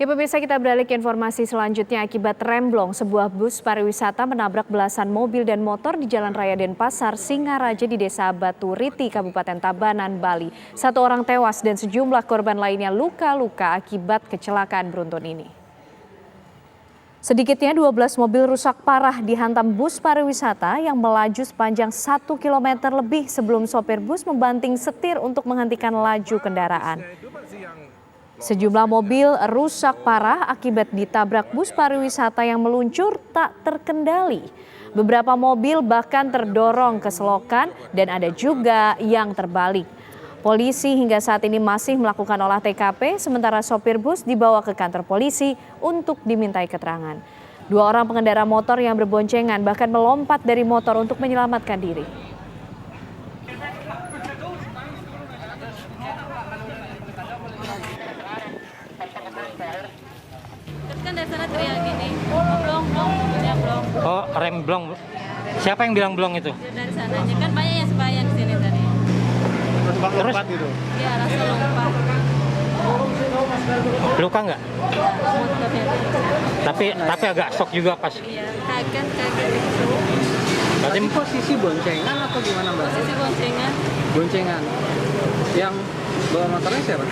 Ya pemirsa, kita beralih ke informasi selanjutnya. Akibat remblong, sebuah bus pariwisata menabrak belasan mobil dan motor di Jalan Raya Denpasar, Singaraja di Desa Batu Riti, Kabupaten Tabanan, Bali. Satu orang tewas dan sejumlah korban lainnya luka-luka akibat kecelakaan beruntun ini. Sedikitnya 12 mobil rusak parah dihantam bus pariwisata yang melaju sepanjang 1 km lebih sebelum sopir bus membanting setir untuk menghentikan laju kendaraan. Sejumlah mobil rusak parah akibat ditabrak bus pariwisata yang meluncur tak terkendali. Beberapa mobil bahkan terdorong ke selokan dan ada juga yang terbalik. Polisi hingga saat ini masih melakukan olah TKP, sementara sopir bus dibawa ke kantor polisi untuk dimintai keterangan. 2 orang pengendara motor yang berboncengan bahkan melompat dari motor untuk menyelamatkan diri. Terus kan dari sana teriak gini, blong, mobilnya blong. Oh, rem blong. Siapa yang bilang blong itu? Dari sananya kan banyak yang sebayang di sini tadi. Terus? Ya, langsung lompat. Luka nggak? Tapi agak shock juga pas. Iya, kaget. Berarti Posisi boncengan atau gimana Mbak? Posisi boncengan. Boncengan. Yang bawa motornya siapa?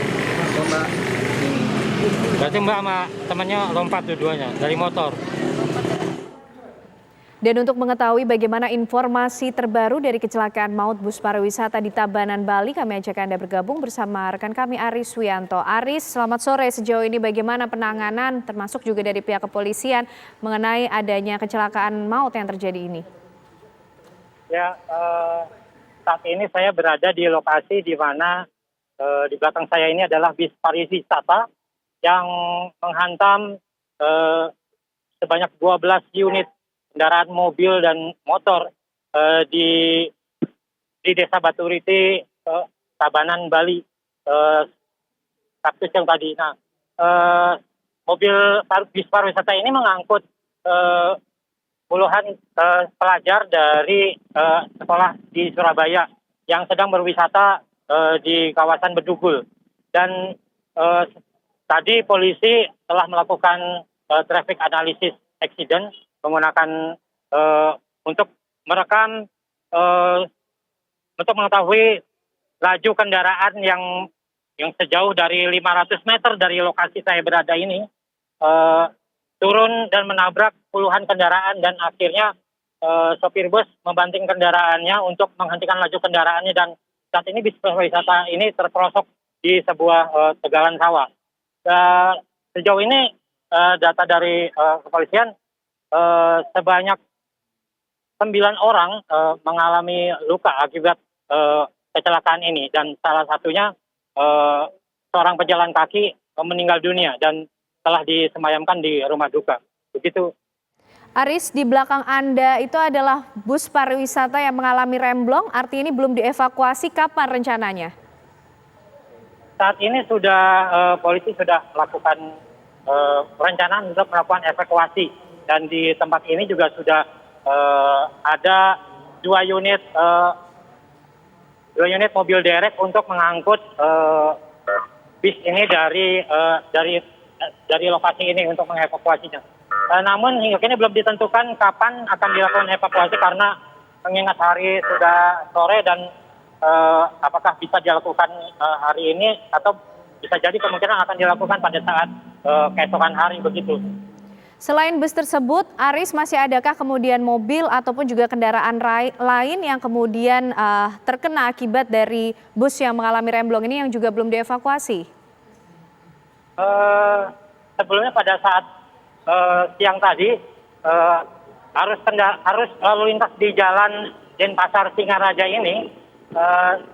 Oh, Mbak. berarti Mbak sama temannya lompat dua-duanya dari motor. Dan untuk mengetahui bagaimana informasi terbaru dari kecelakaan maut bus pariwisata di Tabanan, Bali, kami ajak Anda bergabung bersama rekan kami Aris Wianto. Aris, selamat sore. Sejauh ini bagaimana penanganan termasuk juga dari pihak kepolisian mengenai adanya kecelakaan maut yang terjadi ini? Ya, saat ini saya berada di lokasi di mana di belakang saya ini adalah bis pariwisata yang menghantam sebanyak 12 unit kendaraan mobil dan motor di Desa Batu Riti, Tabanan, Bali, Sabtu siang tadi. Nah, mobil bis pariwisata ini mengangkut puluhan pelajar dari sekolah di Surabaya yang sedang berwisata di kawasan Bedugul. Dan tadi polisi telah melakukan traffic analysis accident menggunakan untuk merekam untuk mengetahui laju kendaraan yang sejauh dari 500 meter dari lokasi saya berada ini turun dan menabrak puluhan kendaraan dan akhirnya sopir bus membanting kendaraannya untuk menghentikan laju kendaraannya, dan saat ini bis pariwisata ini terperosok di sebuah tegalan sawah. Sejauh ini data dari kepolisian sebanyak 9 orang mengalami luka akibat kecelakaan ini, dan salah satunya seorang pejalan kaki meninggal dunia dan telah disemayamkan di rumah duka. Begitu. Aris, di belakang Anda itu adalah bus pariwisata yang mengalami remblong, artinya ini belum dievakuasi, kapan rencananya? Saat ini polisi sudah melakukan perencanaan untuk melakukan evakuasi, dan di tempat ini juga sudah ada 2 unit mobil derek untuk mengangkut bis ini dari lokasi ini untuk mengevakuasinya. Namun hingga kini belum ditentukan kapan akan dilakukan evakuasi karena mengingat hari sudah sore dan apakah bisa dilakukan hari ini atau bisa jadi kemungkinan akan dilakukan pada saat keesokan hari begitu. Selain bus tersebut, Aris, masih adakah kemudian mobil ataupun juga kendaraan lain yang kemudian terkena akibat dari bus yang mengalami remblong ini yang juga belum dievakuasi? Sebelumnya pada saat siang tadi arus lalu lintas di Jalan Denpasar Singaraja ini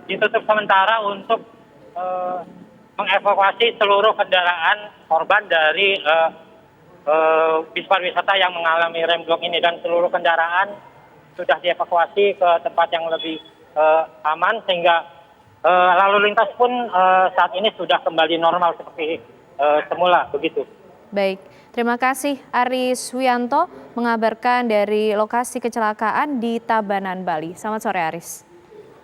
ditutup sementara untuk mengevakuasi seluruh kendaraan korban dari bis pariwisata yang mengalami remblong ini, dan seluruh kendaraan sudah dievakuasi ke tempat yang lebih aman sehingga lalu lintas pun saat ini sudah kembali normal seperti semula begitu. Baik, terima kasih Aris Wianto mengabarkan dari lokasi kecelakaan di Tabanan, Bali. Selamat sore Aris.